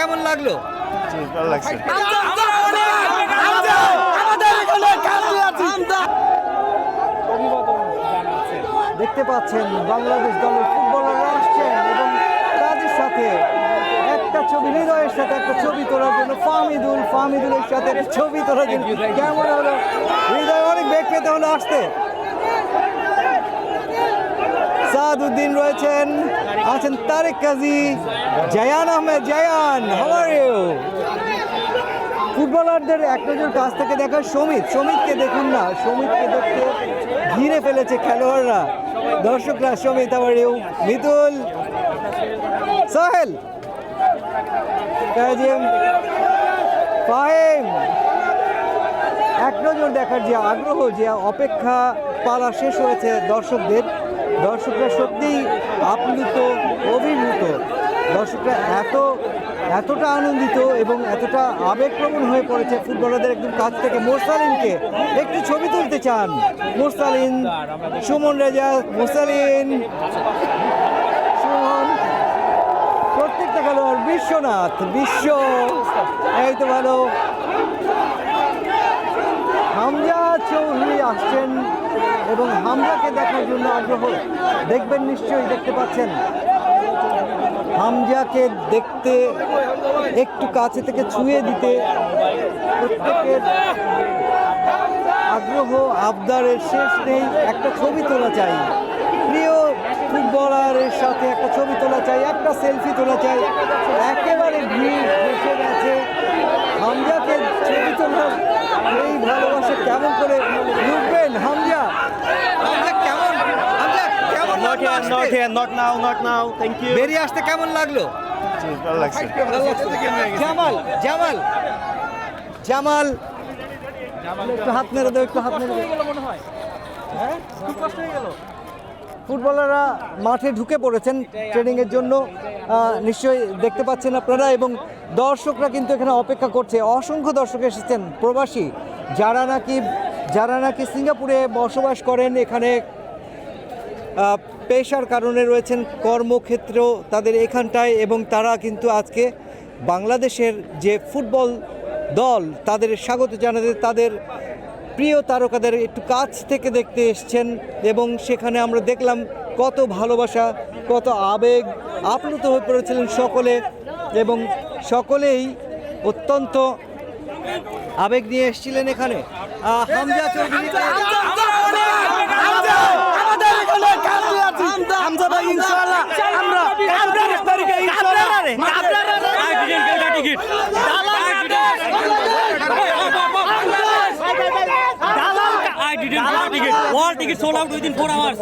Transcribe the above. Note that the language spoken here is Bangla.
কেমন লাগলো? ভালো লাগছে। দেখতে পাচ্ছেন বাংলাদেশ দলের ফুটবলাররা আসছেন এবং তাদের সাথে একটা ছবি, হৃদয়ের সাথে একটা ছবি তোলার জন্য ফাহমিদুলের সাথে একটা ছবি তোলার জন্য কেমন হলো? হৃদয় অনেক বেগ পেতে হলো আসতে। সাদউদ্দিন রয়েছেন, আছেন Tarek Kazi, Zayan Ahmed. Zayan, how are you? ফুটবলারদের এক নজর কাছ থেকে দেখা সমিতকে দেখুন না, সমিতকে দেখতে ঘিরে ফেলেছে খেলোয়াড়রা, দর্শকরা। Samit, how are you? Mitul, Sohel, Kazim, Fahim. এক নজর দেখার যে আগ্রহ, যে অপেক্ষা পালা শেষ হয়েছে দর্শকরা সত্যিই আপ্লুত, অভিভূত। দর্শকরা এতটা আনন্দিত এবং এতটা আবেগপ্রবণ হয়ে পড়েছে ফুটবলারদের একদম কাছ থেকে। মোরসালিনকে একটু ছবি তুলতে চান। মোরসালিন, সুমন রেজা, মোরসালিন, সুমন, প্রত্যেকটা খেলোয়াড়। বিশ্বনাথ, এই তো ভালো। হামজা চৌধুরী আসছেন এবং হামজাকে দেখার জন্য আগ্রহ। দেখবেন, নিশ্চয়ই দেখতে পাচ্ছেন। হামজাকে দেখতে, একটু কাছে থেকে ছুঁয়ে দিতে প্রত্যেকের আগ্রহ, আবদারের শেষ নেই। একটা ছবি তোলা চাই, প্রিয় ফুটবলারের সাথে একটা ছবি তোলা চাই, একটা সেলফি তোলা চাই। একেবারে ভিড় এসে গেছে। হামজাকে ছবি তোলার এই ভালোবাসা কেমন করে লুকবেন? হামজা কেমন? Not now. Thank you. বেরিয়ে আসতে কেমন লাগলো? ভালো লাগছে। জামাল, একটু হাত মেরে দাও, একটু হাত মেরে দাও। হ্যাঁ, ফুটবলাররা মাঠে ঢুকে পড়েছেন ট্রেনিংয়ের জন্য, নিশ্চয়ই দেখতে পাচ্ছেন আপনারা। এবং দর্শকরা কিন্তু এখানে অপেক্ষা করছে। অসংখ্য দর্শক এসেছেন, প্রবাসী, যারা নাকি সিঙ্গাপুরে বসবাস করেন, এখানে পেশার কারণে রয়েছেন, কর্মক্ষেত্র তাদের এখানটায়, এবং তারা কিন্তু আজকে বাংলাদেশের যে ফুটবল দল তাদের স্বাগত জানাতে, তাদের প্রিয় তারকাদের একটু কাছ থেকে দেখতে এসছেন। এবং সেখানে আমরা দেখলাম কত ভালোবাসা, কত আবেগ, আপ্লুত হয়ে পড়েছিলেন সকলে, এবং সকলেই অত্যন্ত আবেগ নিয়ে এসেছিলেন এখানে। Hamza Chowdhury, I didn't buy ticket. All tickets sold out within 4 hours.